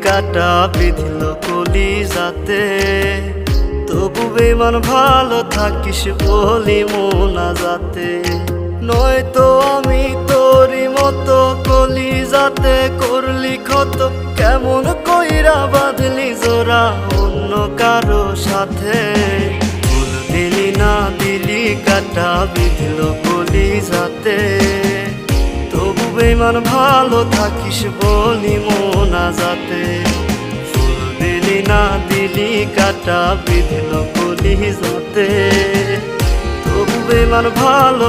কাটা বিঁধল কলিজাতে, তবু বেমান ভালো থাকিস বলি মোনাজাতে। নয়তো আমি তোরই মতো কলিজাতে করলি ক্ষত, কেমন কইরা বাঁধলি জোড়া অন্য কারো সাথে। ফুল দিলি না দিলি কাটা বিঁধল কলিজাতে, তবু বেমান ভালো থাকিস বলি মোনাজাতে। ফুল দিলি না দিলি কাটা বিঁধল কলিজাতে, তবু বেমান ভালো